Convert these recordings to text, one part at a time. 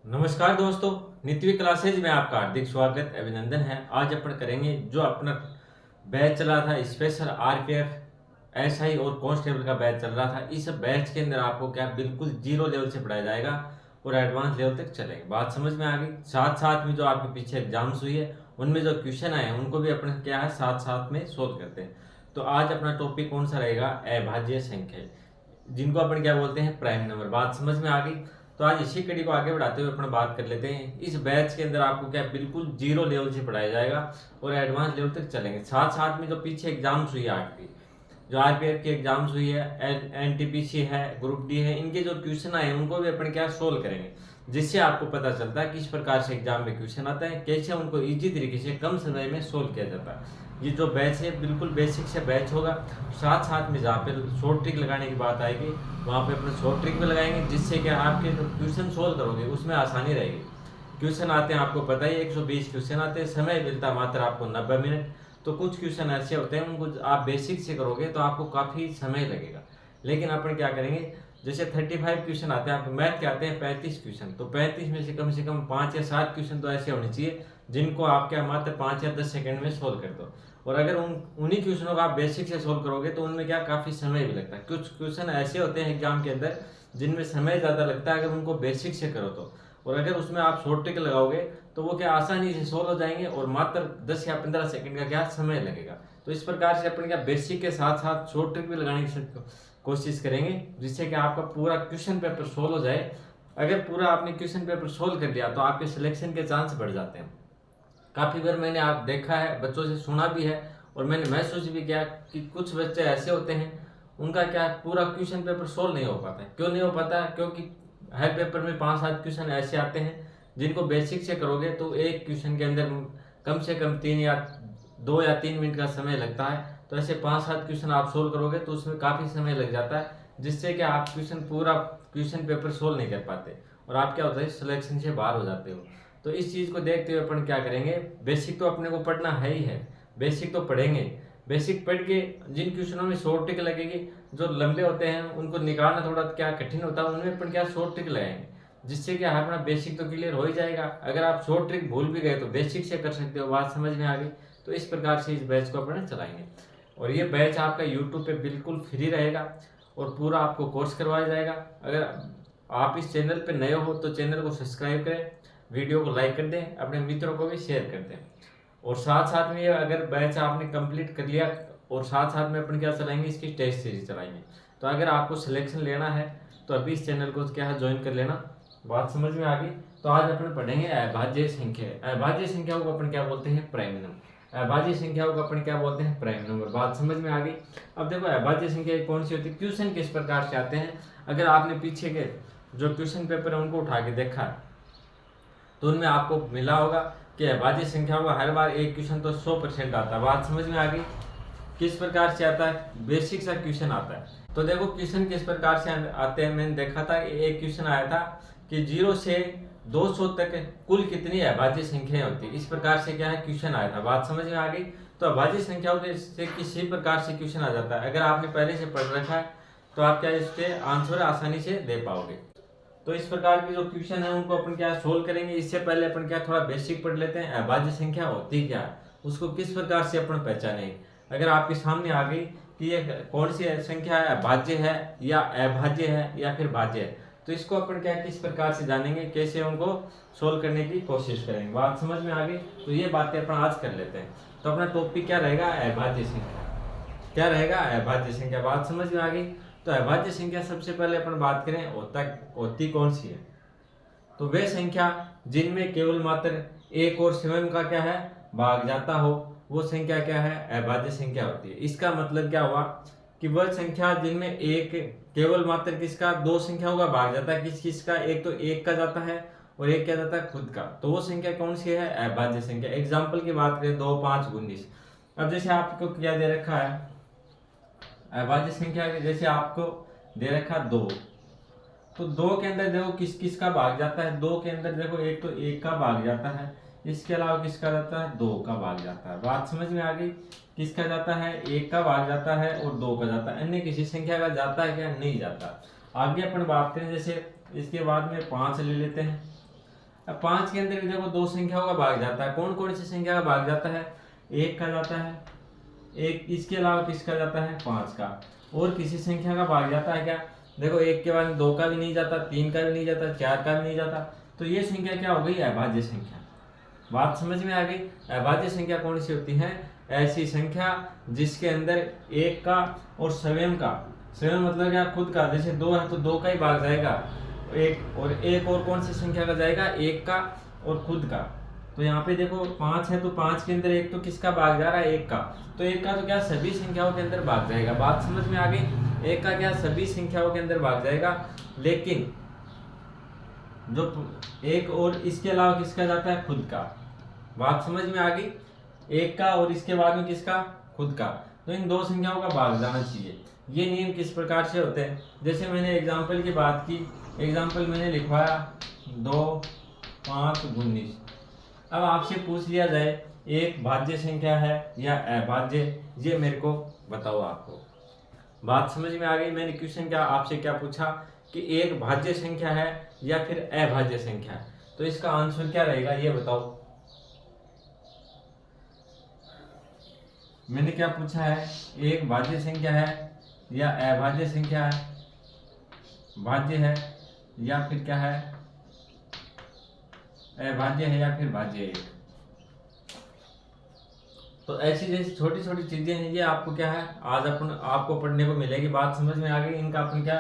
नमस्कार दोस्तों, नित्य क्लासेज में आपका हार्दिक स्वागत अभिनंदन है। आज अपन करेंगे जो अपना बैच चला था स्पेशल आरपीएफ एसआई और कांस्टेबल का बैच चल रहा था। इस बैच के अंदर आपको क्या बिल्कुल जीरो लेवल से पढ़ाया जाएगा और एडवांस लेवल तक चलेंगे। बात समझ में आ गई। साथ साथ में जो आपके पीछे एग्जाम्स हुई है उनमें जो क्वेश्चन आए हैं उनको भी अपन क्या है साथ साथ में सोल्व करते हैं। तो आज अपना टॉपिक कौन सा रहेगा? अभाज्य संख्या, जिनको अपन क्या बोलते हैं प्राइम नंबर। बात समझ में आ गई। तो आज इसी कड़ी को आगे बढ़ाते हुए अपन बात कर लेते हैं। इस बैच के अंदर आपको क्या बिल्कुल जीरो लेवल से पढ़ाया जाएगा और एडवांस लेवल तक चलेंगे। साथ साथ में जो पीछे एग्जाम्स हुई है आठ की, जो आरपीएफ की एग्जाम्स हुई है, एनटीपीसी है, ग्रुप डी है, इनके जो क्वेश्चन आए हैं उनको भी अपन क्या सोल्व करेंगे, जिससे आपको पता चलता है किस प्रकार से एग्जाम में क्वेश्चन आता है, कैसे उनको इजी तरीके से कम समय में सोल्व किया जाता है। ये जो बैच है बिल्कुल बेसिक से बैच होगा। साथ साथ में जहाँ पे शॉर्ट ट्रिक लगाने की बात आएगी वहाँ पे अपने शॉर्ट ट्रिक भी लगाएंगे, जिससे कि आपके जो क्वेश्चन सोल्व करोगे उसमें आसानी रहेगी। क्वेश्चन आते हैं आपको पता ही, 120 क्वेश्चन आते हैं, समय मिलता है मात्र आपको 90 मिनट। तो कुछ क्वेश्चन ऐसे होते हैं उनको आप बेसिक से करोगे तो आपको काफ़ी समय लगेगा। लेकिन अपन क्या करेंगे, जैसे 35 क्वेश्चन आते हैं आपको मैथ के, आते हैं 35 क्वेश्चन, तो 35 में से कम 5 या 7 क्वेश्चन तो ऐसे होने चाहिए जिनको आप क्या मात्र 5 या 10 सेकंड में सोल्व कर दो। और अगर उन्हीं क्वेश्चनों को आप बेसिक से सोल्व करोगे तो उनमें क्या काफ़ी समय भी लगता है। कुछ क्वेश्चन ऐसे होते हैं एग्जाम के अंदर जिनमें समय ज़्यादा लगता है अगर उनको बेसिक से करो तो, और अगर उसमें आप शॉर्ट ट्रिक लगाओगे तो वो क्या आसानी से सोल्व हो जाएंगे और मात्र 10 या 15 सेकंड का क्या समय लगेगा। तो इस प्रकार से अपन क्या बेसिक के साथ साथ शॉर्ट ट्रिक भी लगाने की कोशिश करेंगे, जिससे कि आपका पूरा क्वेश्चन पेपर सोल्व हो जाए। अगर पूरा आपने क्वेश्चन पेपर सोल्व कर लिया तो आपके सिलेक्शन के चांस बढ़ जाते हैं। काफ़ी बार मैंने आप देखा है, बच्चों से सुना भी है और मैंने महसूस भी किया कि कुछ बच्चे ऐसे होते हैं उनका क्या पूरा क्वेश्चन पेपर सोल्व नहीं हो पाता है। क्यों नहीं हो पाता? क्योंकि हर पेपर में 5-7 क्वेश्चन ऐसे आते हैं जिनको बेसिक से करोगे तो एक क्वेश्चन के अंदर कम से कम 2 या 3 मिनट का समय लगता है। तो ऐसे 5-7 क्वेश्चन आप सोल्व करोगे तो उसमें काफ़ी समय लग जाता है, जिससे कि आप पूरा क्वेश्चन पेपर सोल्व नहीं कर पाते और आप क्या होता है सिलेक्शन से बाहर हो जाते हो। तो इस चीज़ को देखते हुए अपन क्या करेंगे, बेसिक तो अपने को पढ़ना है ही है, बेसिक तो पढ़ेंगे। बेसिक पढ़ के जिन क्वेश्चनों में शॉर्ट ट्रिक लगेगी, जो लंबे होते हैं उनको निकालना थोड़ा क्या कठिन होता है, उनमें अपन क्या शॉर्ट ट्रिक लगाएंगे, जिससे कि अपना बेसिक तो क्लियर हो ही जाएगा। अगर आप शॉर्ट ट्रिक भूल भी गए तो बेसिक से कर सकते हो। बात समझ में आ गई। तो इस प्रकार से इस बैच को अपने चलाएंगे और ये बैच आपका यूट्यूब पे बिल्कुल फ्री रहेगा और पूरा आपको कोर्स करवाया जाएगा। अगर आप इस चैनल पे नए हो तो चैनल को सब्सक्राइब करें, वीडियो को लाइक कर दें, अपने मित्रों को भी शेयर कर दें। और साथ साथ में अगर बैच आपने कंप्लीट कर लिया और साथ साथ में अपन क्या चलाएंगे, इसकी टेस्ट सीरीज चलाएंगे। तो अगर आपको सिलेक्शन लेना है तो अभी इस चैनल को क्या है ज्वाइन कर लेना। बात समझ में आ गई। तो आज अपन पढ़ेंगे अभाज्य संख्या। अभाज्य संख्याओं को अपन क्या बोलते हैं? Prime number. अभाज्य संख्याओं को अपन क्या बोलते हैं? Prime number. बात समझ में आ गई। अब देखो अभाज्य संख्या कौन सी होती है, क्वेश्चन किस प्रकार से आते हैं। अगर आपने पीछे के जो क्वेश्चन पेपर है उनको उठा के देखा तो उनमें आपको मिला होगा कि अभाज्य संख्याओं का हर बार एक क्वेश्चन तो 100% आता है। बात समझ में आ गई। किस प्रकार से आता है? बेसिक सा क्वेश्चन आता है। तो देखो क्वेश्चन किस प्रकार से आते हैं। मैंने देखा था एक क्वेश्चन आया था कि 0 से 200 तक कुल कितनी अभाज्य संख्याएं होती है। इस प्रकार से क्या है क्वेश्चन आया था। बात समझ में आ गई। तो अभाज्य संख्याओं से किसी प्रकार से क्वेश्चन आ जाता है। अगर आपने पहले से पढ़ रखा है तो आप क्या इसके आंसर आसानी से दे पाओगे। तो इस प्रकार की जो क्वेश्चन है उनको अपन क्या सोल्व करेंगे। इससे पहले अपन क्या थोड़ा बेसिक पढ़ लेते हैं। अभाज्य संख्या होती क्या है, उसको किस प्रकार से अपन पहचानेंगे। अगर आपके सामने आ गई कि ये कौन सी संख्या है, भाज्य है या अभाज्य है या फिर भाज्य है, तो इसको अपन क्या किस प्रकार से जानेंगे, कैसे उनको सोल्व करने की कोशिश करेंगे। बात समझ में आ गई। तो ये बातें अपन आज कर लेते हैं। तो अपना टॉपिक क्या रहेगा? अभाज्य संख्या। क्या रहेगा? अभाज्य संख्या। बात समझ में आ गई। तो अभाज्य संख्या सबसे पहले अपन बात करें होती कौन सी है। तो वे संख्या जिनमें केवल मात्र एक और स्वयं का क्या है भाग जाता हो, वो संख्या क्या है? अभाज्य संख्या होती है। इसका मतलब क्या हुआ कि वह संख्या जिनमें एक केवल मात्र किसका, 2 संख्याओं का भाग जाता है। किस किसका? एक तो एक का जाता है और एक क्या जाता है खुद का। तो वो संख्या कौन सी है? अभाज्य संख्या। एग्जाम्पल की बात करें 2, 5, 19। अब जैसे आपको क्या दे रखा है अभाज्य संख्या, जैसे आपको दे रखा 2, तो 2 के अंदर देखो किस किस का भाग जाता है। 2 के अंदर देखो एक तो 1 का भाग जाता है, इसके अलावा किसका जाता है? 2 का भाग जाता है। बात समझ में आ गई। किसका जाता है? 1 का भाग जाता है और 2 का जाता है। अन्य किसी संख्या का जाता है क्या? नहीं जाता। आगे अपन बात करें, जैसे इसके बाद में 5 ले लेते हैं। अब 5 के अंदर भी देखो दो संख्याओं का भाग जाता है। कौन कौन सी संख्या का भाग जाता है? 1 का जाता है, एक इसके अलावा किसका जाता है? 5 का। और किसी संख्या का भाग जाता है क्या? देखो 1 के बाद 2 का भी नहीं जाता, 3 का भी नहीं जाता, 4 का भी नहीं जाता। तो ये संख्या क्या हो गई? अभाज्य संख्या। बात समझ में आ गई? अभाज्य संख्या कौन सी होती है? ऐसी संख्या जिसके अंदर 1 का और स्वयं का, स्वयं मतलब क्या? खुद का। जैसे 2 है तो 2 का ही भाग जाएगा, एक और कौन सी संख्या का जाएगा? 1 का और खुद का। तो यहाँ पे देखो 5 है तो 5 के अंदर एक तो किसका भाग जा रहा है? 1 का। तो 1 का तो क्या सभी संख्याओं के अंदर भाग जाएगा। बात समझ में आ गई? 1 का क्या सभी संख्याओं के अंदर भाग जाएगा। लेकिन जो 1 और इसके अलावा किसका जाता है? खुद का। बात समझ में आ गई? 1 का और इसके बाद में किसका? खुद का। तो इन दो संख्याओं का भाग जाना चाहिए। ये नियम किस प्रकार से होते हैं? जैसे मैंने एग्जाम्पल की बात की, एग्जाम्पल मैंने लिखवाया 2, 5, 19। अब आपसे पूछ लिया जाए एक भाज्य संख्या है या अभाज्य, ये मेरे को बताओ आपको। बात समझ में आ गई? मैंने क्वेश्चन क्या आपसे क्या पूछा कि एक भाज्य संख्या है या फिर अभाज्य संख्या है, तो इसका आंसर क्या रहेगा ये बताओ। मैंने क्या पूछा है? एक भाज्य संख्या है या अभाज्य संख्या है? भाज्य है या फिर क्या है? अभाज्य है या फिर भाज्य है। तो ऐसी जैसी छोटी छोटी चीजें हैं, ये आपको क्या है आज आपको पढ़ने को मिलेगी। बात समझ में आ गई? इनका अपन क्या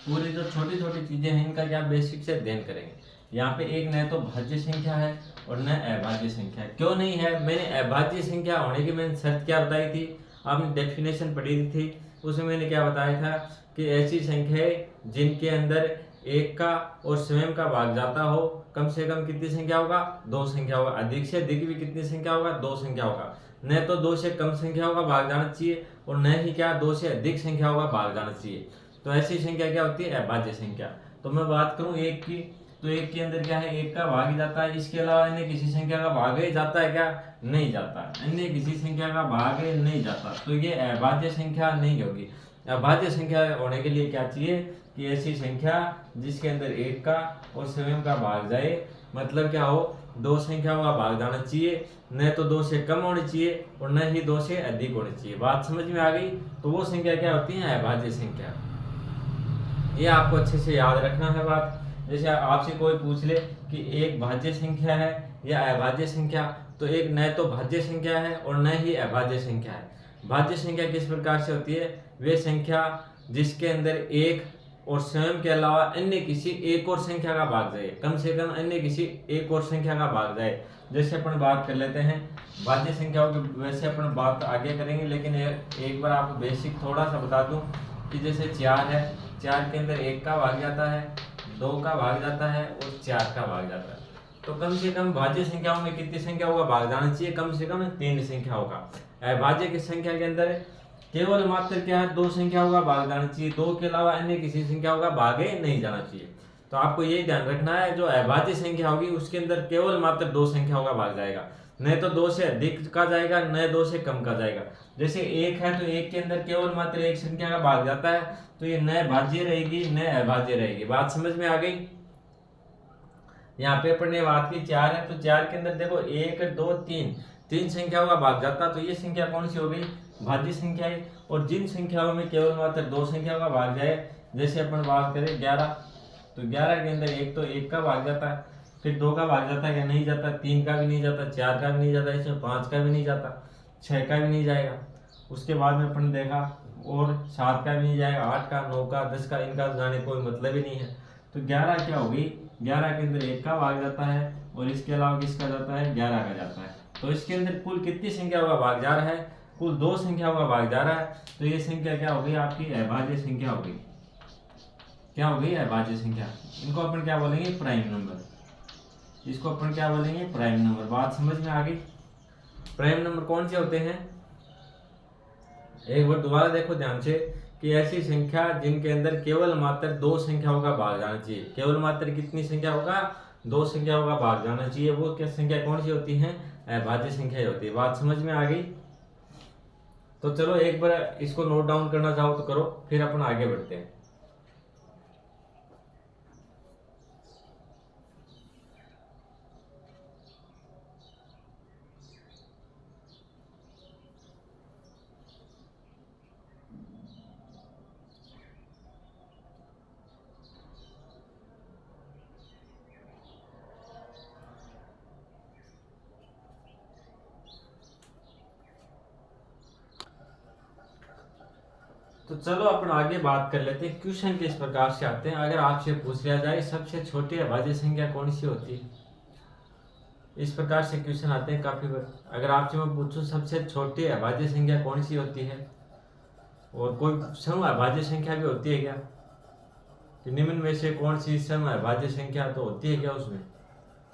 पूरी जो छोटी छोटी चीजें हैं इनका क्या बेसिक से अध्ययन करेंगे। यहाँ पे एक न तो भाज्य संख्या है और न अभाज्य संख्या है। क्यों नहीं है? मैंने अभाज्य संख्या होने की मैंने शर्त क्या बताई थी? आपने डेफिनेशन पढ़ी थी, उसमें मैंने क्या बताया था कि ऐसी संख्याएं जिनके अंदर 1 का और स्वयं का भाग जाता हो, कम से कम कितनी संख्या होगा? 2 संख्या होगा। अधिक से अधिक भी कितनी संख्या होगा? 2 संख्या होगा। न तो 2 से कम संख्याओं का भाग जाना चाहिए और न ही क्या 2 से अधिक संख्याओं का भाग जाना चाहिए। तो ऐसी संख्या क्या होती है? अभाज्य संख्या। तो मैं बात करूं 1 की, तो 1 के अंदर क्या है? 1 का भाग ही जाता है। इसके अलावा अन्य किसी संख्या का भाग ही जाता है क्या? नहीं जाता। अन्य किसी संख्या का भाग नहीं जाता, तो ये अभाज्य संख्या नहीं होगी। अभाज्य संख्या होने के लिए क्या चाहिए कि ऐसी संख्या जिसके अंदर 1 का और स्वयं का भाग जाए, मतलब क्या हो? 2 संख्याओं का भाग जाना चाहिए, न तो 2 से कम होनी चाहिए और न ही 2 से अधिक होनी चाहिए। बात समझ में आ गई? तो वो संख्या क्या होती है? अभाज्य संख्या। ये आपको अच्छे से याद रखना है बात। जैसे आपसे कोई पूछ ले कि एक भाज्य संख्या है या अभाज्य संख्या, तो एक न तो भाज्य संख्या है और न ही अभाज्य संख्या है। भाज्य संख्या किस प्रकार से होती है? वे संख्या जिसके अंदर 1 और स्वयं के अलावा अन्य किसी एक और संख्या का भाग जाए, कम से कम अन्य किसी एक और संख्या का भाग जाए। जैसे अपन बात कर लेते हैं भाज्य संख्याओं की, वैसे अपन बात आगे करेंगे, लेकिन एक बार आपको बेसिक थोड़ा सा बता दूं कि जैसे 4 है, 4 के अंदर 1 का भाग जाता है, 2 का भाग जाता है और 4 का भाग जाता है। तो कम से कम भाज्य संख्याओं में कितनी संख्याओं का भाग जाना चाहिए? कम से कम 3 संख्याओं का। अभाज्य की संख्या के अंदर केवल मात्र क्या है? 2 संख्याओं का भाग जाना चाहिए। 2 के अलावा अन्य किसी संख्याओं का भाग नहीं जाना चाहिए। तो आपको ये ध्यान रखना है, जो अभाज्य संख्या होगी उसके अंदर केवल मात्र 2 संख्याओं का भाग जाएगा, न तो 2 से अधिक का जाएगा न 2 से कम का जाएगा। जैसे 1 है तो 1 के अंदर केवल मात्र 1 संख्या का भाग जाता है, तो ये न भाज्य रहेगी न अभाज्य रहेगी। बात समझ में आ गई? यहाँ पे अपन ने बात की 4 है तो 4 के अंदर देखो 1, 2, 3 संख्याओं का भाग जाता, तो ये संख्या कौन सी हो गई? भाज्य संख्या है। और जिन संख्याओं में केवल मात्र 2 संख्याओं का भाग जाए, जैसे अपन बात करें 11, तो 11 के अंदर एक तो 1 का भाग जाता है, फिर 2 का भाग जाता है क्या? नहीं जाता। 3 का भी नहीं जाता, 4 का भी नहीं जाता, इसमें 5 का भी नहीं जाता, 6 का भी नहीं जाएगा। उसके बाद में अपन देखा और 7 का भी नहीं जाएगा, 8 का, 9 का, 10 का, इनका जाने कोई मतलब ही नहीं है। तो 11 क्या होगी? 11 के अंदर 1 का भाग जाता है और इसके अलावा किसका जाता है? 11 का जाता है। तो इसके अंदर कुल कितनी संख्याओं का भाग जा रहा है? कुल 2 संख्याओं का भाग जा रहा है। तो ये संख्या क्या हो गई? आपकी अभाज्य संख्या हो गई। क्या हो गई? अभाज्य संख्या। इनको अपन क्या बोलेंगे? Prime number. इसको अपन क्या बोलेंगे? Prime number. बात समझ में आ गई? प्राइम नंबर कौन से होते हैं? एक बार दोबारा देखो ध्यान से कि ऐसी संख्या जिनके अंदर केवल मात्र 2 संख्याओं का भाग जाना चाहिए। केवल मात्र कितनी संख्या होगा? 2 संख्याओं का भाग जाना चाहिए। वो क्या संख्या कौन सी होती है? अभाज्य संख्या होती है। बात समझ में आ गई? तो चलो एक बार इसको नोट डाउन करना चाहो तो करो, फिर अपन आगे बढ़ते हैं। तो चलो अपन आगे बात कर लेते हैं। क्वेश्चन किस प्रकार से आते हैं। अगर आपसे पूछ लिया जाए सबसे छोटी अभाज्य संख्या कौन सी होती है, इस प्रकार से क्वेश्चन आते हैं काफी बार। अगर आपसे मैं पूछूं सबसे छोटी अभाज्य संख्या कौन सी होती है, और कोई सम अभाज्य संख्या भी होती है क्या, कि निम्न में से कौन सी सम अभाज्य संख्या तो होती है क्या उसमें।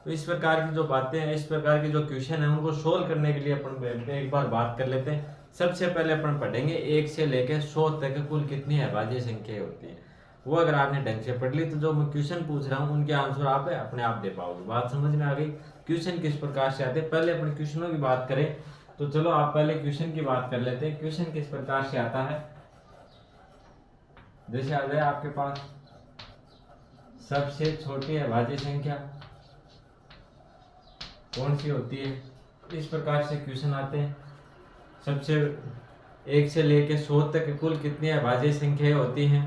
तो इस प्रकार की जो बातें हैं, इस प्रकार के जो क्वेश्चन है उनको सोल्व करने के लिए अपन एक बार बात कर लेते हैं। सबसे पहले अपन पढ़ेंगे 1 से लेकर 100 तक कुल कितनी अभाज्य संख्या होती है। वो अगर आपने ढंग से पढ़ ली तो जो मैं क्वेश्चन पूछ रहा हूँ उनके आंसर आप अपने आप दे पाओगे। बात समझ में आ गई। क्वेश्चन किस प्रकार से आते हैं, पहले अपन क्वेश्चनों की बात करें। तो चलो आप पहले क्वेश्चन की बात कर लेते हैं। क्वेश्चन किस प्रकार से आता है, जैसे आ जाए आपके पास सबसे छोटी अभाज्य संख्या कौन सी होती है, इस प्रकार से क्वेश्चन आते हैं। सबसे 1 से लेकर 100 तक कुल कितनी अभाज्य संख्याएं होती हैं।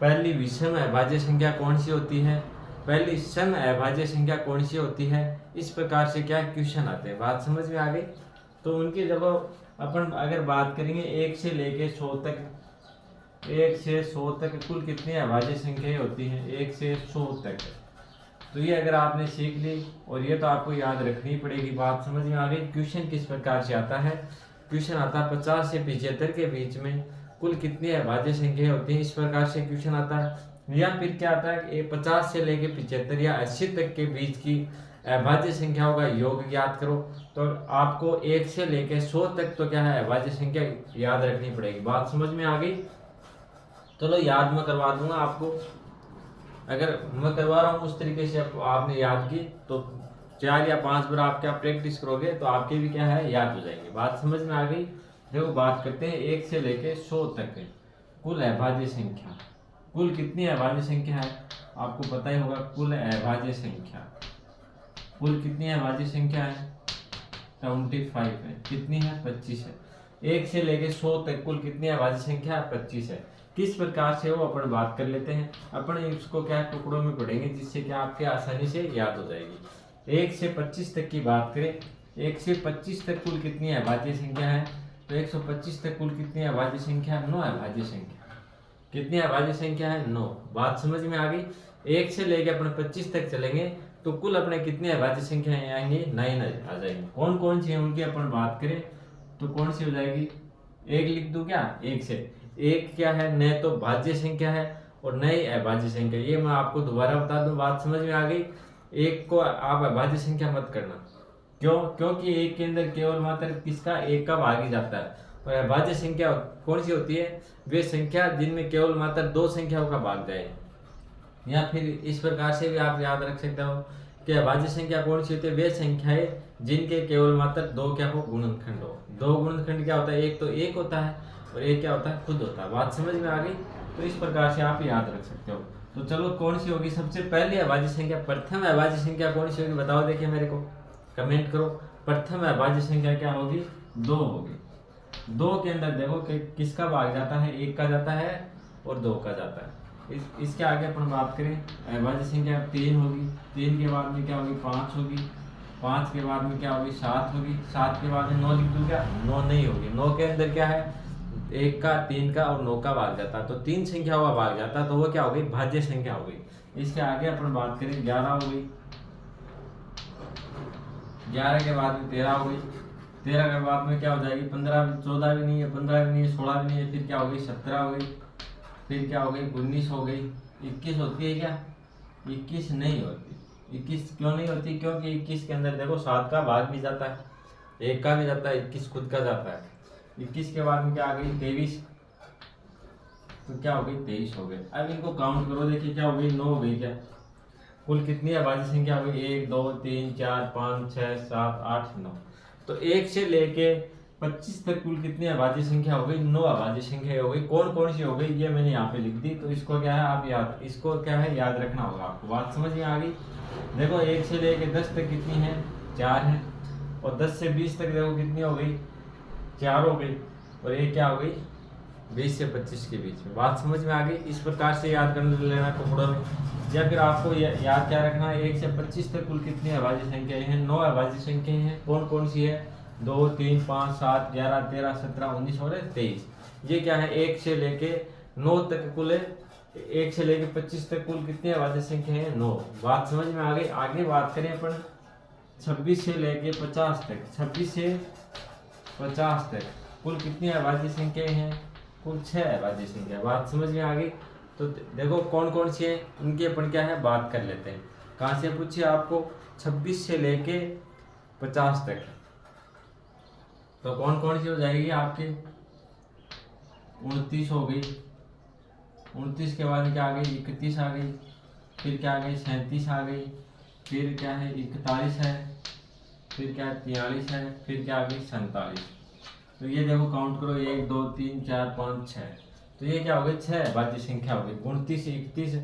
पहली विषम अभाज्य संख्या कौन सी होती है, पहली सम अभाज्य संख्या कौन सी होती है, इस प्रकार से क्या क्वेश्चन आते हैं। बात समझ में आ गई। तो उनकी जब अपन अगर बात करेंगे 1 से लेकर 100 तक, 1 से 100 तक कुल कितनी अभाज्य संख्याएं होती हैं, 1 से 100 तक। तो ये अगर आपने सीख ली और ये तो आपको याद रखनी पड़ेगी। बात समझ में आ गई। क्वेश्चन किस प्रकार से आता है, क्वेश्चन आता है 50 से 75 के बीच में कुल कितनी अभाज्य संख्याएं होती हैं, इस प्रकार से क्वेश्चन आता है। या फिर क्या आता है 50 से लेकर 75 या 80 तक के बीच की अभाज्य संख्याओं का योग ज्ञात करो। तो आपको 1 से लेकर 100 तक तो क्या है अभाज्य संख्या याद रखनी पड़ेगी। बात समझ में आ गई। चलो याद मैं करवा दूंगा आपको। अगर मैं करवा रहा हूँ उस तरीके से आपने याद की तो 4 या 5 बार आप क्या प्रैक्टिस करोगे तो आपके भी क्या है याद हो जाएंगे। बात समझ में आ गई। देखो बात करते हैं 1 से लेके 100 तक कुल अभाज्य संख्या, कुल कितनी अभाज्य संख्या है आपको पता ही होगा। कुल अभाज्य संख्या, कुल कितनी अभाज्य संख्या है 25 है, कितनी है 25 है। 1 से लेके 100 तक कुल कितनी अभाज्य संख्या 25 है। किस प्रकार से वो अपन बात कर लेते हैं। अपन इसको क्या टुकड़ों में पढ़ेंगे जिससे क्या आपके आसानी से याद हो जाएगी। 1 से 25 तक की बात करें, 1 से 25 तक कुल कितनी अभाज्य संख्या है, तो 125 तक कुल कितनी अभाज्य संख्या है 9 अभाज्य संख्या। कितनी अभाज्य संख्या है 9। बात समझ में आ गई। 1 से लेकर अपने 25 तक चलेंगे तो कुल अपने कितनी अभाज्य संख्या आएंगे 9 आ जाएंगे। कौन कौन सी है उनकी अपन बात करें तो कौन सी हो जाएगी, एक लिख दूं क्या, 1 से एक क्या है न तो भाज्य संख्या है और न ही अभाज्य संख्या। ये मैं आपको दोबारा बता दूं। बात समझ में आ गई। एक को आप अभाज्य संख्या मत करना, क्यों, क्योंकि एक के अंदर केवल मात्र किसका एक का भाग ही जाता है। और अभाज्य संख्या कौन सी होती है, वे संख्या जिनमें केवल मात्र 2 संख्याओं का भाग जाए। या फिर इस प्रकार से भी आप याद रख सकते हो कि अभाज्य संख्या कौन सी होती है, वे संख्याएं जिनके केवल मात्र 2 क्या हो गुणनखंड हो। 2 गुणनखंड क्या होता है, एक तो 1 होता है और एक क्या होता है खुद होता है। बात समझ में आ गई। तो इस प्रकार से आप याद रख सकते हो। तो चलो कौन सी होगी सबसे पहली अभाज्य संख्या, प्रथम अभाज्य संख्या कौन सी होगी बताओ, देखिए मेरे को कमेंट करो। प्रथम अभाज्य संख्या क्या होगी 2 होगी। 2 के अंदर देखो कि किसका भाग जाता है, 1 का जाता है और 2 का जाता है। इसके आगे अपन बात करें अभाज्य संख्या 3 होगी। 3 के बाद में क्या होगी 5 होगी। 5 के बाद में क्या होगी 7 होगी। 7 के बाद में 9 लिख दूं क्या, 9 नहीं होगी। 9 के अंदर क्या है 1 का 3 का और 9 का भाग जाता है, तो 3 संख्याओं का भाग जाता है, तो वो क्या हो गई भाज्य संख्या हो गई। इसके आगे अपन बात करें 11 हो गई। 11 के बाद में 13 हो गई। 13 के बाद में क्या हो जाएगी 15, 14 भी नहीं है, 15 भी नहीं है, 16 भी नहीं है, फिर क्या हो गई 17 हो गई, फिर क्या हो गई 19 हो गई। 21 होती है क्या, 21 नहीं होती। 21 क्यों नहीं होती, क्योंकि 21 के अंदर देखो 7 का भाग भी जाता है, 1 का भी जाता है, 21 खुद का जाता है। 21 के बाद में क्या आ गई 23, तो क्या हो गई 23 हो गए। अब इनको काउंट करो, देखिए क्या हो गई 9 हो गई। क्या कुल कितनी अभाज्य संख्या हो गई 1 2 3 4 5 6 7 8 9। तो 1 से लेके 25 तक कुल कितनी अभाज्य संख्या हो गई 9 अभाज्य संख्या हो गई। कौन कौन सी हो गई ये मैंने यहाँ पे लिख दी। तो इसको क्या है आप याद, इसको क्या है याद रखना होगा आपको। बात समझ में आ गई। देखो 1 से लेके 10 तक कितनी है 4 है, और 10 से 20 तक देखो कितनी हो गई 4 हो गई, और ये क्या हो गई 20 से 25 के बीच में। बात समझ में आ गई। इस प्रकार से याद कर लेना टुकड़ों में। या फिर आपको याद क्या रखना है 1 से 25 तक कुल कितनी अभाज्य संख्याएं हैं 9 अभाज्य संख्याएं हैं। कौन कौन सी है 2 3 5 7 11 13 17 19 और 23। ये क्या है, 1 से लेके 9 तक कुल 1 से लेके 25 तक कुल कितनी अभाज्य संख्या है, 9। बात समझ में आ गई। आगे बात करें अपन 26 से लेके 50 तक, 26 से 50 तक कुल कितनी अभाज्य संख्याएं हैं, कुल 6 अभाज्य संख्या। बात समझ में आ गई। तो देखो कौन कौन सी है, इनकी अपन क्या है बात कर लेते हैं। कहाँ से पूछिए आपको, 26 से लेके 50 तक, तो कौन कौन सी हो जाएगी आपके, 29 हो गई, 29 के बाद क्या आ गई, 31 आ गई, फिर क्या आ गई 37 आ गई, फिर क्या है 41 है, फिर क्या है 43 है, फिर क्या आ गई 47। तो ये देखो काउंट करो, 1 2 3 4 5 6, तो ये क्या हो गई 6 अभाज्य संख्या हो गई। 29 31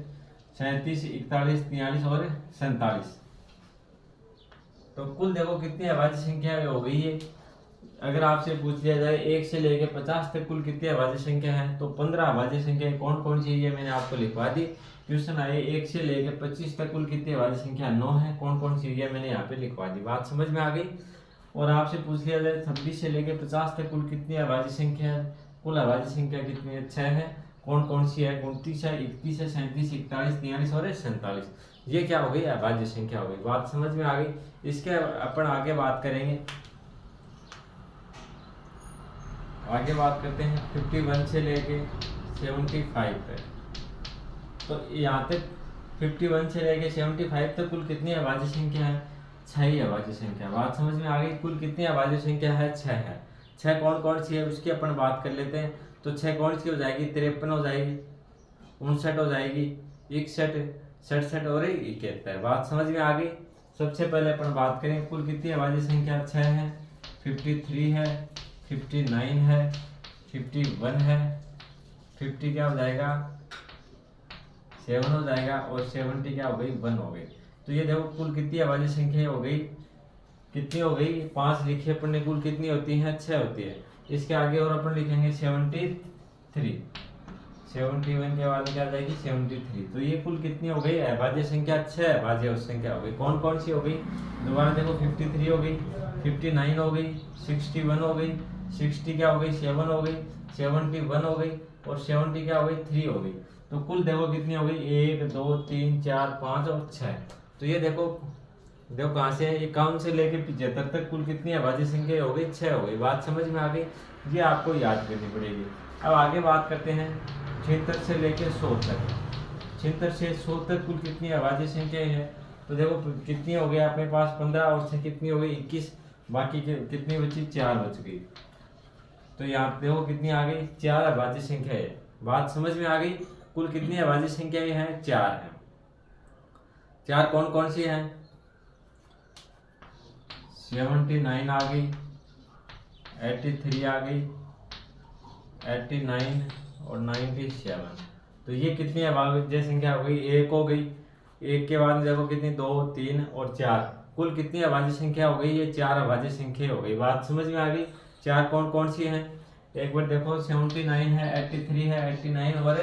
37 41 43 और 47। तो कुल देखो कितनी अभाज्य संख्या हो गई है। अगर आपसे पूछ लिया जाए 1 से लेकर 50 तक कुल कितनी अभाज्य संख्या है, तो 15 अभाज्य संख्या कौन कौन सी है मैंने आपको लिखवा दी। क्वेश्चन आए 1 से लेकर 25 तक कुल कितनी अभाज्य संख्या 9 है, कौन कौन सी है मैंने यहाँ पे लिखवा दी। बात समझ में आ गई। और आपसे पूछ लिया जाए 26 से लेकर 50 तक कुल कितनी अभाज्य संख्या है, कुल अभाज्य संख्या कितनी है, 6 है, कौन कौन सी है, 29 है, 31 है, 37 41 43 और 47। ये क्या हो गई, अभाज्य संख्या हो गई। बात समझ में आ गई। इसके अपन आगे बात करेंगे, आगे बात करते हैं 51 से लेके 75 तक। तो यहाँ तक 51 से लेके 75 तक कुल कितनी अभाज्य संख्या है, 6 ही अभाज्य संख्या। बात समझ में आ गई। कुल कितनी अभाज्य संख्या है, 6 है। 6 कौन कौन सी है उसकी अपन बात कर लेते हैं। तो 6 कौन सी हो जाएगी, 53 हो जाएगी, 59 हो जाएगी, 61 67 और 71। बात समझ में आ गई। सबसे पहले अपन बात करें कुल कितनी अभाज्य संख्या 6 है, 53 है, 59 है, 51 है, 50 क्या हो जाएगा 7 हो जाएगा, और 70 क्या हो गई 1 हो गई। तो ये देखो कुल कितनी अभाज्य संख्या हो गई, कितनी हो गई 5 लिखी अपन ने, कुल कितनी होती है 6 होती है। इसके आगे और अपन लिखेंगे 73, 71 के बाद क्या आ जाएगी 73। तो ये कुल कितनी हो गई अभाज्य संख्या, 6 अभाज्य संख्या हो गई। कौन कौन सी हो गई, दोबारा देखो 53 हो गई, 59 हो गई, 61 हो गई, 60 क्या हो गई 7 हो गई, 71 हो गई, और 70 क्या हो गई 3 हो गई। तो कुल देखो कितनी हो गई 1 2 3 4 5 और 6। तो ये देखो कहाँ से 51 से लेके 75 तक कुल कितनी अभाज्य संख्या हो गई, 6 हो गई। बात समझ में आ गई। ये आपको याद करनी पड़ेगी। अब आगे बात करते हैं 76 से लेके 100 तक। 76 से 100 तक कुल कितनी अभाज्य संख्या है, तो देखो कितनी हो गई अपने पास 15, और 6 कितनी हो गई 21, बाकी कितनी बची 4 बच गई। तो यहाँ देखो कितनी आ गई 4 अभाज्य संख्या है। बात समझ में आ गई। कुल कितनी अभाज्य संख्याएं हैं, 4 है। 4 कौन कौन सी हैं, 79 आ गई, 83 आ गई, 89 और 97। तो ये कितनी अभाज्य संख्या हो गई, 1 हो गई। 1 के बाद देखो कितनी 2 3 और 4, कुल कितनी अभाज्य संख्या हो गई, ये 4 अभाज्य संख्या हो गई। बात समझ में आ गई। 4 कौन कौन सी हैं, एक बार देखो 79 है, 83 है, 89 और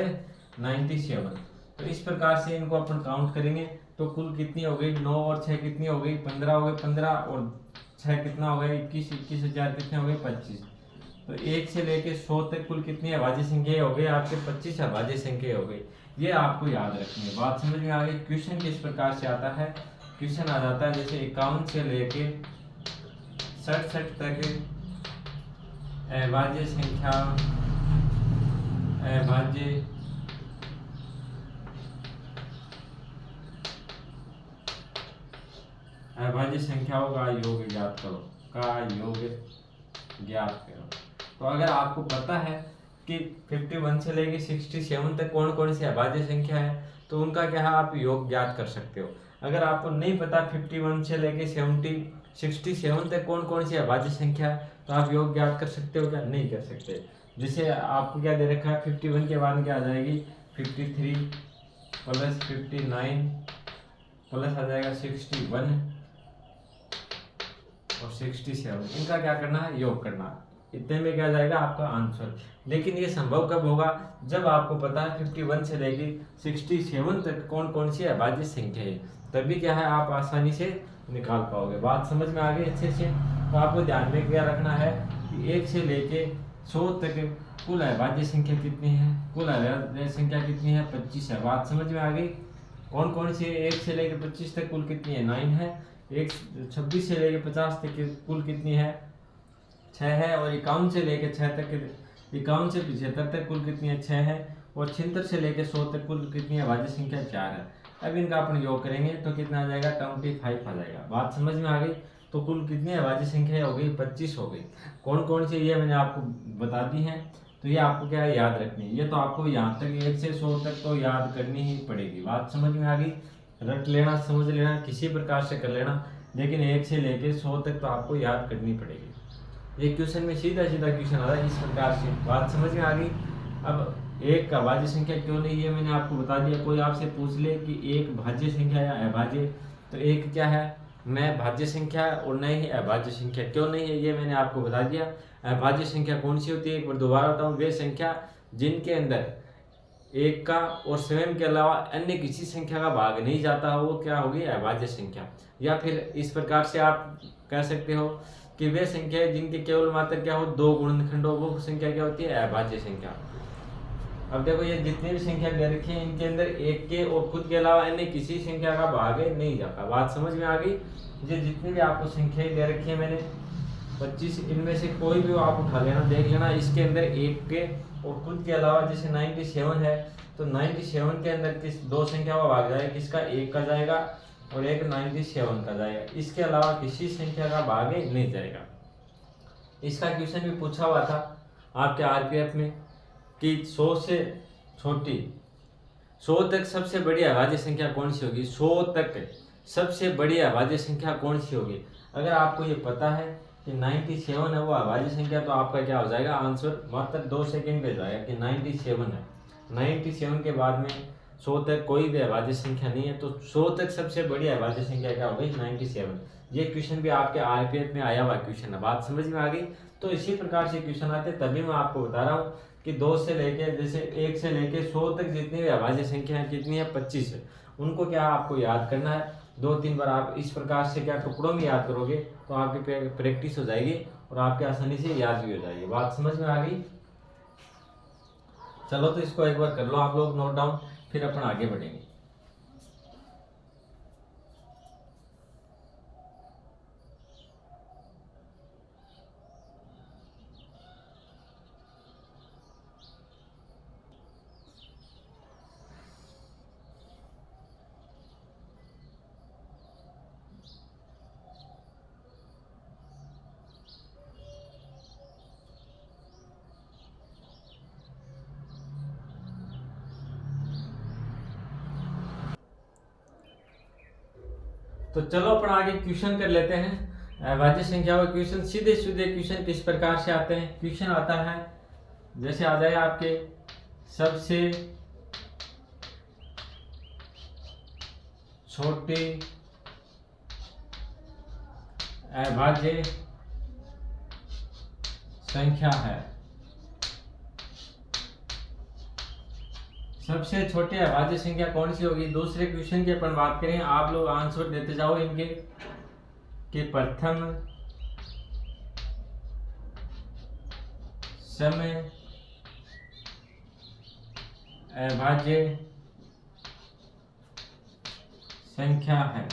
97। तो इस प्रकार से इनको अपन काउंट करेंगे तो कुल कितनी हो गई 9 और 6 कितनी हो गई 15 हो गई, 15 और 6 कितना हो गया 21, 21 और 4 कितने हो गए 25। तो 1 से लेके 100 तक कुल कितनी अभाज्य संख्या हो गई आपके 25 अभाज्य संख्या हो गई। ये आपको याद रखनी है। बात समझ में आ गई। क्वेश्चन किस प्रकार से आता है, क्वेश्चन आ जाता है जैसे 51 से लेके 67 तक अभाज्य संख्या अभाज्य संख्याओं का योग ज्ञात करो, का योग ज्ञात करो। तो अगर आपको पता है कि 51 से लेके 67 तक कौन कौन सी अभाज्य संख्या है, तो उनका क्या है आप योग ज्ञात कर सकते हो। अगर आपको नहीं पता 51 से लेके 67 तक कौन कौन सी अभाज्य संख्या है, तो आप योग ज्ञात कर सकते हो क्या, नहीं कर सकते। जैसे आपको क्या दे रखा है 51 के बाद क्या आ जाएगी 53 प्लस 59 प्लस आ जाएगा 61 और 67। इनका क्या करना है, योग करना है। इतने में क्या जाएगा आपका आंसर। लेकिन ये संभव कब होगा, जब आपको पता है 51 से लेके 67 तक कौन कौन सी अभाज्य संख्या है, तभी क्या है आप आसानी से निकाल पाओगे। बात समझ में आ गई अच्छे से। तो आपको ध्यान में क्या रखना है कि 1 से लेके 100 तक कुल अभाज्य संख्या कितनी है, कुल अभाज्य संख्या कितनी है 25 है। बात समझ में आ गई। कौन कौन सी 1 से लेकर 25 तक कुल कितनी है 9 है। 26 से लेकर 50 तक कुल कितनी है 6 है। और 51 से लेकर 6 तक 51 से 75 तक कुल कितनी है 6 है। और 76 से लेकर 100 तक कुल कितनी है अभाज्य संख्या 4 है। अब इनका अपन योग करेंगे तो कितना आ जाएगा 25 आ जाएगा। बात समझ में आ गई। तो कुल कितनी अभाज्य संख्या हो गई 25 हो गई। कौन कौन सी ये मैंने आपको बता दी है। तो ये आपको क्या है याद रखनी है। ये तो आपको यहाँ तक 1 से 100 तक तो याद करनी ही पड़ेगी। बात समझ में आ गई। रट लेना समझ लेना किसी प्रकार से कर लेना, लेकिन 1 से लेके 100 तक तो आपको याद करनी पड़ेगी। ये क्वेश्चन में सीधा सीधा क्वेश्चन आ रहा है इस प्रकार से। बात समझ में आ गई। अब एक का भाज्य संख्या क्यों नहीं है मैंने आपको बता दिया। कोई आपसे पूछ ले कि एक भाज्य संख्या या अभाज्य, तो एक क्या है न भाज्य संख्या और न ही अभाज्य संख्या। क्यों नहीं है ये मैंने आपको बता दिया। अभाज्य संख्या कौन सी होती है एक बार दोबारा बताऊं, वे संख्या जिनके अंदर एक का और स्वयं के अलावा अन्य किसी संख्या का भाग नहीं जाता हो वो क्या होगी अभाज्य संख्या। या फिर इस प्रकार से आप कह सकते हो कि वे संख्या जिनके केवल मात्र क्या हो 2 गुणनखंड हो वो संख्या क्या होती है अभाज्य संख्या। अब देखो ये जितनी भी संख्या दे रखी है इनके अंदर एक के और खुद के अलावा अन्य किसी संख्या का भाग नहीं जाता। बात समझ में आ गई। ये जितनी भी आपको संख्याएं दे रखी है मैंने 25, इनमें से कोई भी आप उठा लेना देख लेना इसके अंदर एक के और खुद के अलावा जैसे 97 है तो 97 के अंदर किस 2 संख्या का भाग जाएगा, किसका एक का जाएगा और एक 97 का जाएगा। इसके अलावा किसी संख्या का भाग नहीं जाएगा। इसका क्वेश्चन भी पूछा हुआ था आपके आरपीएफ में कि 100 से छोटी 100 तक सबसे बड़ी अभाज्य संख्या कौन सी होगी। 100 तक सबसे बड़ी अभाज्य संख्या कौन सी होगी। अगर आपको ये पता है कि 97 है वो अभाज्य संख्या तो आपका क्या हो जाएगा आंसर मात्र 2 सेकंड पे जाएगा कि 97 है। 97 के बाद में 100 तक कोई भी अभाज्य संख्या नहीं है तो 100 तक सबसे बड़ी अभाज्य संख्या क्या हो गई 97। ये क्वेश्चन भी आपके आरपीएफ में आया हुआ क्वेश्चन है। बात समझ में आ गई। तो इसी प्रकार से क्वेश्चन आते तभी मैं आपको बता रहा हूँ कि 2 से लेके जैसे 1 से लेके 100 तक जितनी भी अभाज्य संख्या है कितनी है 25 है। उनको क्या आपको याद करना है 2-3 बार। आप इस प्रकार से क्या टुकड़ों में याद करोगे तो आपकी प्रैक्टिस हो जाएगी और आपके आसानी से याद भी हो जाएगी। बात समझ में आ गई। चलो तो इसको एक बार कर लो आप लोग नोट डाउन, फिर अपन आगे बढ़ेंगे। तो चलो अपन आगे क्वेश्चन कर लेते हैं। अभाज्य संख्या का क्वेश्चन सीधे सीधे क्वेश्चन किस प्रकार से आते हैं। क्वेश्चन आता है जैसे आ जाए आपके सबसे छोटी अभाज्य संख्या है। सबसे छोटी अभाज्य संख्या कौन सी होगी। दूसरे क्वेश्चन की अपन बात करें, आप लोग आंसर देते जाओ इनके कि प्रथम समय अभाज्य संख्या है।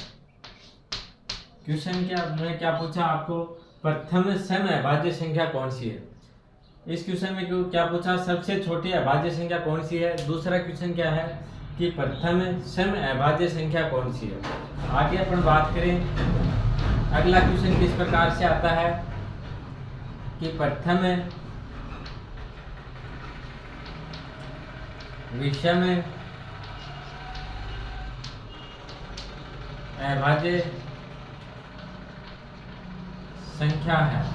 क्वेश्चन क्या मैं क्या पूछा आपको, प्रथम समय अभाज्य संख्या कौन सी है। इस क्वेश्चन में क्यों क्या पूछा, सबसे छोटी अभाज्य संख्या कौन सी है। दूसरा क्वेश्चन क्या है कि प्रथम सम अभाज्य संख्या कौन सी है। आगे अपन बात करें, अगला क्वेश्चन किस प्रकार से आता है कि प्रथम विषम अभाज्य संख्या है।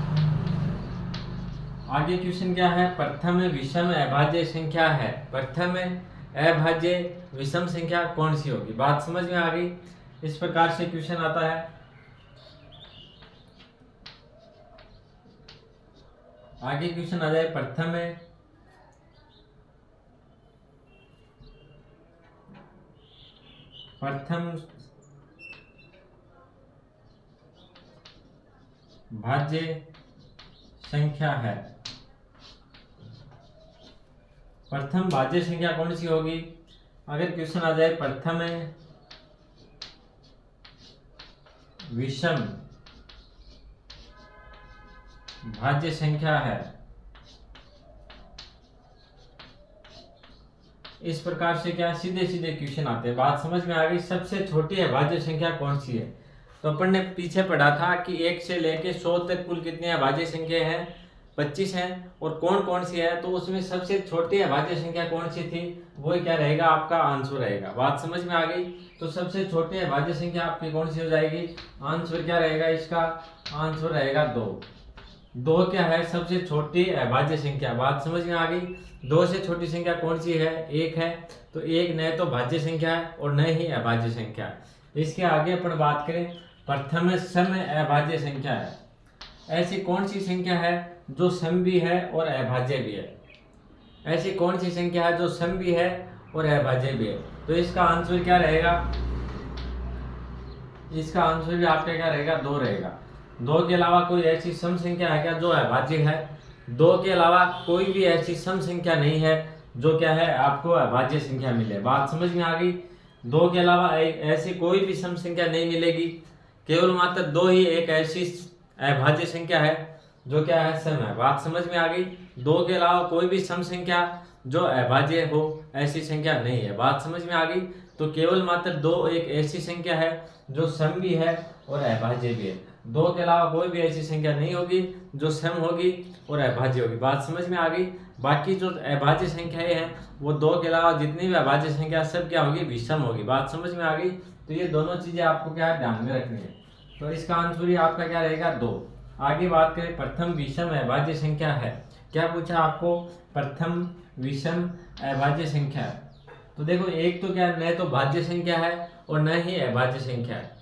आगे क्वेश्चन क्या है, प्रथम विषम अभाज्य संख्या है। प्रथम अभाज्य विषम संख्या कौन सी होगी। बात समझ में आ गई। इस प्रकार से क्वेश्चन आता है। आगे क्वेश्चन आ जाए, प्रथम भाज्य संख्या है। प्रथम भाज्य संख्या कौन सी होगी? अगर क्वेश्चन आ जाए प्रथम विषम भाज्य संख्या है, इस प्रकार से क्या सीधे सीधे क्वेश्चन आते हैं। बात समझ में आ गई? सबसे छोटी अभाज्य संख्या कौन सी है? तो अपन ने पीछे पढ़ा था कि 1 से लेके 100 तक कुल कितनी अभाज्य संख्या है? 25 है। और कौन कौन सी है? तो उसमें सबसे छोटी अभाज्य संख्या कौन सी थी? वो क्या रहेगा? आपका आंसर रहेगा। बात समझ में आ गई? तो सबसे छोटी अभाज्य संख्या आपकी कौन सी हो जाएगी? आंसर क्या रहेगा इसका? आंसर रहेगा 2। 2 क्या है? सबसे छोटी अभाज्य संख्या। बात समझ में आ गई? 2 से छोटी संख्या कौन सी है? 1 है। तो 1 न तो भाज्य संख्या है और न ही अभाज्य संख्या है। इसके आगे अपन बात करें, प्रथम सम अभाज्य संख्या है। ऐसी कौन सी संख्या है जो सम भी है और अभाज्य भी है? ऐसी कौन सी संख्या है जो सम भी है और अभाज्य भी है? तो इसका आंसर क्या रहेगा? इसका आंसर भी आपका क्या रहेगा? 2 रहेगा। 2 के अलावा कोई ऐसी सम संख्या है क्या जो अभाज्य है? 2 के अलावा कोई भी ऐसी सम संख्या नहीं है जो क्या है आपको अभाज्य संख्या मिले। बात समझ में आ गई? 2 के अलावा ऐसी कोई भी सम संख्या नहीं मिलेगी। केवल मात्र 2 ही एक ऐसी अभाज्य संख्या है जो क्या है? सम है। बात समझ में आ गई? 2 के अलावा कोई भी सम संख्या जो अभाज्य हो ऐसी संख्या नहीं है। बात समझ में आ गई? तो केवल मात्र 2 एक ऐसी संख्या है जो सम भी है और अभाज्य भी है। 2 के अलावा कोई भी ऐसी संख्या नहीं होगी जो सम होगी और अभाज्य होगी। बात समझ में आ गई? बाकी जो अभाज्य संख्याएं हैं वो 2 के अलावा जितनी भी अभाज्य संख्या सब क्या होगी? विषम होगी। बात समझ में आ गई? तो ये दोनों चीजें आपको क्या ध्यान में रखनी है। तो इसका आंसर ही आपका क्या रहेगा? 2। आगे बात करें, प्रथम विषम अभाज्य संख्या है। क्या पूछा आपको? प्रथम विषम अभाज्य संख्या है। तो देखो, एक तो क्या न तो भाज्य संख्या है और न ही अभाज्य संख्या है।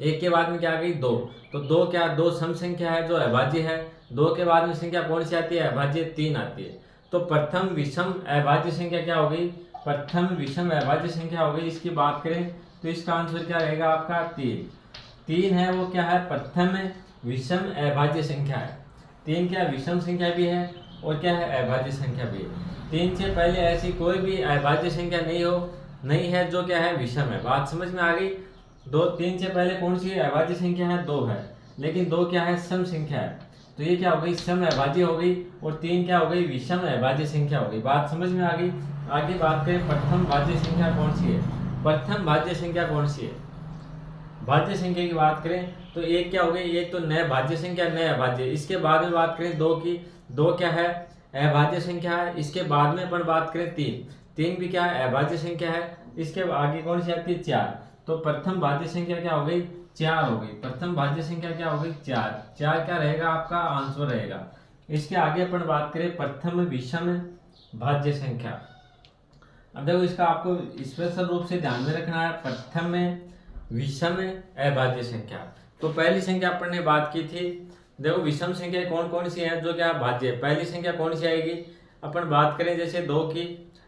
एक के बाद में क्या आ गई? 2। तो 2 क्या? 2 सम संख्या है जो अभाज्य है। 2 के बाद में संख्या कौन सी आती है? अभाज्य 3 आती है। तो प्रथम विषम अभाज्य संख्या क्या हो गई? प्रथम विषम अभाज्य संख्या हो गई। इसकी बात करें तो इसका आंसर क्या रहेगा आपका? 3। 3 है वो क्या है? प्रथम विषम अभाज्य संख्या है। 3 क्या? विषम संख्या भी है और क्या है? अभाज्य संख्या भी है। 3 से पहले ऐसी कोई भी अभाज्य संख्या नहीं है जो क्या है? विषम है। बात समझ में आ गई? 3 से पहले कौन सी अभाज्य संख्या है? 2 है। लेकिन 2 क्या है? सम संख्या है। तो ये क्या हो गई? सम अभाज्य हो गई। और 3 क्या हो गई? विषम अभाज्य संख्या हो गई। बात समझ में आ गई? आगे बात करें, प्रथम भाज्य संख्या कौन सी है? प्रथम भाज्य संख्या कौन सी है? भाज्य संख्या की बात करें तो एक क्या हो गई? एक तो नए भाज्य संख्या, नए अभाज्य। इसके बाद में बात करें 2 की, 2 क्या है? अभाज्य संख्या है। इसके बाद में अपन बात करें 3 भी क्या है? अभाज्य संख्या है। इसके आगे कौन सी आती है? 4। तो प्रथम भाज्य संख्या क्या हो गई? 4 हो गई। प्रथम भाज्य संख्या क्या हो गई? 4। 4 क्या रहेगा? आपका आंसर रहेगा। इसके आगे अपन बात करें प्रथम विषम भाज्य संख्या। अब देखो, इसका आपको स्पेशल रूप से ध्यान में रखना है, प्रथम विषम अभाज्य संख्या। तो पहली संख्या अपन ने बात की थी। देखो, विषम संख्या कौन कौन सी है जो क्या भाज्य है? पहली संख्या कौन सी आएगी? अपन बात करें जैसे 2 की,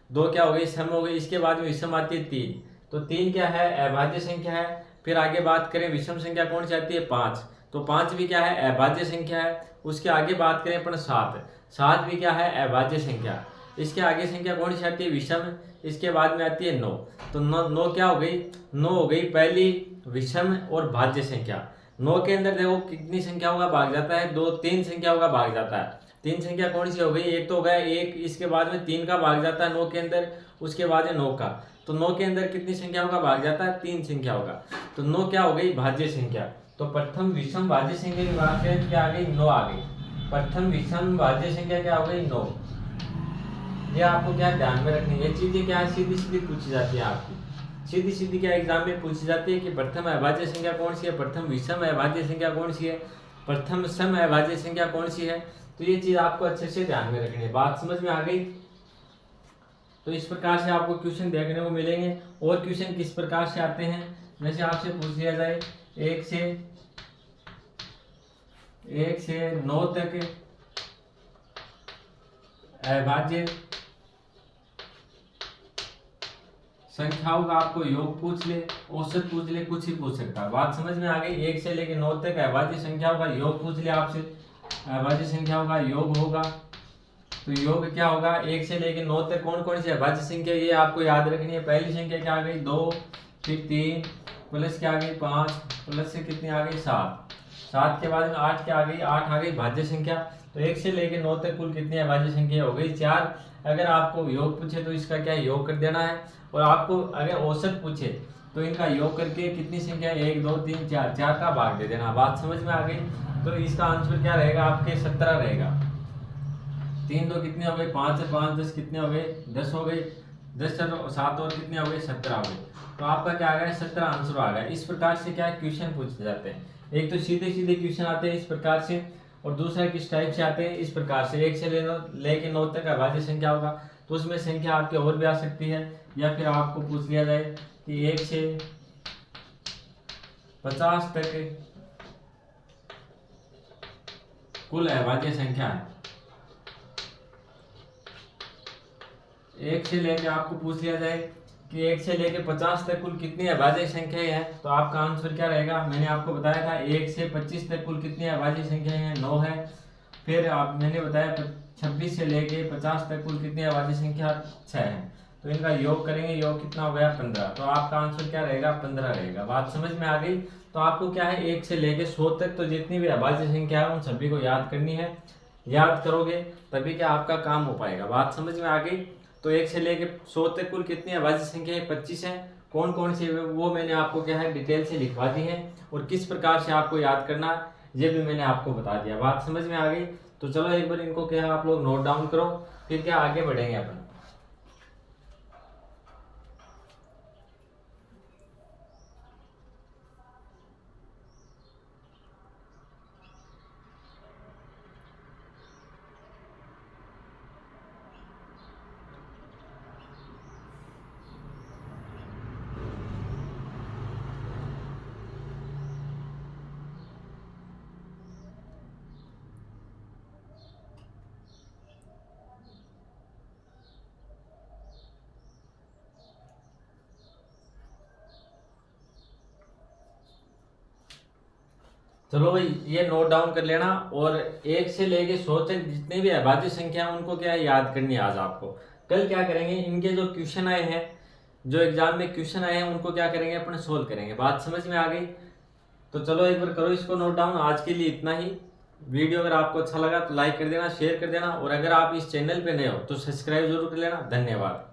2 क्या हो गई? सम हो गई। इसके बाद में विषम आती है 3। तो 3 क्या है? अभाज्य संख्या है। फिर आगे बात करें विषम संख्या कौन सी आती है? 5। तो 5 भी क्या है? अभाज्य संख्या है। उसके आगे बात करें अपन 7। 7 भी क्या है? अभाज्य संख्या। इसके आगे संख्या कौन सी आती है? विषम। इसके बाद में आती है 9। तो 9 क्या हो गई? 9 हो गई पहली विषम और भाज्य संख्या। 9 के अंदर देखो कितनी संख्याओं का भाग जाता है? 3 संख्याओं का भाग जाता है। 3 संख्या कौन सी हो गई? एक तो हो गया 1, इसके बाद में 3 का भाग जाता है 9 के अंदर, उसके बाद है 9 का। तो 9 के अंदर कितनी संख्याओं का भाग जाता है? 3 संख्याओं का। तो 9 क्या हो गई? भाज्य संख्या। तो प्रथम विषम भाज्य संख्या की बात करें क्या आ गई? 9 आ गई। प्रथम विषम भाज्य संख्या क्या हो गई? 9। ये आपको क्या ध्यान में रखनी है? ये चीजें क्या है? सीधी सीधी पूछी जाती है आपकी, सीधी सीधी क्या एग्जाम में पूछी जाती है कि प्रथम अभाज्य संख्या कौन सी है? प्रथम विषम अभाज्य संख्या कौन सी है? प्रथम सम अभाज्य संख्या कौन सी है? तो ये चीज आपको अच्छे से ध्यान में रखनी है। बात समझ में आ गई? तो इस प्रकार से आपको क्वेश्चन देखने को मिलेंगे। और क्वेश्चन किस प्रकार से आते हैं? जैसे आपसे पूछ लिया जाए 1 से 9 तक अभाज्य संख्याओं का आपको योग पूछ ले, औसत पूछ ले, कुछ ही पूछ सकता है। बात समझ में आ गई? 1 से लेकर 9 तक अभाज्य संख्याओं का योग पूछ ले आपसे, अभाज्य संख्याओं का योग होगा। तो योग क्या होगा, 1 से लेकर 9 तक कौन कौन सी अभाज्य संख्या ये आपको याद रखनी है। पहली संख्या क्या आ गई 2, फिर 3, प्लस क्या आ गई 5, प्लस से कितनी आ गई 7, 7 के बाद में 8 क्या आ गई, 8 आ गई भाज्य संख्या। तो 1 से लेकर 9 तक कुल कितनी अभाज्य संख्या हो गई 4। अगर आपको योग पूछे तो इसका क्या योग कर देना है, और आपको अगर औसत पूछे तो इनका योग करके कितनी संख्या 1 2 3 4, 4 का भाग दे देना। बात समझ में आ गई। तो इसका आंसर क्या रहेगा आपके 17 रहेगा। 3 2 कितने हो गए 5 से 5 10 कितने हो गए 10 हो गए, 10 7 और कितने हो गए 17 हो गए। तो आपका क्या आ गया 17 आंसर आ गया। इस प्रकार से क्या क्वेश्चन पूछे जाते हैं। एक तो सीधे सीधे क्वेश्चन आते हैं इस प्रकार से, और दूसरा किस टाइप से आते हैं इस प्रकार से। 1 से लेके 9 तक अभाज्य संख्या होगा तो उसमें संख्या आपकी और भी आ सकती है, या फिर आपको पूछ लिया जाए कि 1 से 50 तक कुल अभाज्य संख्या है। 1 से लेके आपको पूछ लिया जाए कि 1 से लेके 50 तक कुल कितनी अभाज्य संख्याएं हैं, तो आपका आंसर क्या रहेगा। मैंने आपको बताया था 1 से 25 तक कुल कितनी अभाज्य संख्याएं हैं 9 है। फिर मैंने बताया 26 से लेके 50 तक कुल कितनी अभाज्य संख्या 6 है। तो इनका योग करेंगे, योग कितना हो गया 15। तो आपका आंसर क्या रहेगा 15 रहेगा। बात समझ में आ गई। तो आपको क्या है 1 से लेके 100 तक तो जितनी भी अभाज्य संख्या है उन सभी को याद करनी है। याद करोगे तभी क्या आपका काम हो पाएगा। बात समझ में आ गई। तो 1 से लेके 100 तक कुल कितनी अभाज्य संख्या है 25 है। कौन कौन सी वो मैंने आपको क्या है डिटेल से लिखवा दी है, और किस प्रकार से आपको याद करना ये भी मैंने आपको बता दिया। बात समझ में आ गई। तो चलो एक बार इनको क्या आप लोग नोट डाउन करो, फिर क्या आगे बढ़ेंगे अपन। चलो भाई ये नोट डाउन कर लेना, और 1 से लेके 100 तक जितने भी अभाज्य संख्या है उनको क्या है याद करनी है आज आपको। कल क्या करेंगे, इनके जो क्वेश्चन आए हैं, जो एग्जाम में क्वेश्चन आए हैं उनको क्या करेंगे अपन सोल्व करेंगे। बात समझ में आ गई। तो चलो एक बार करो इसको नोट डाउन। आज के लिए इतना ही। वीडियो अगर आपको अच्छा लगा तो लाइक कर देना, शेयर कर देना, और अगर आप इस चैनल पे नए हो तो सब्सक्राइब जरूर कर लेना। धन्यवाद।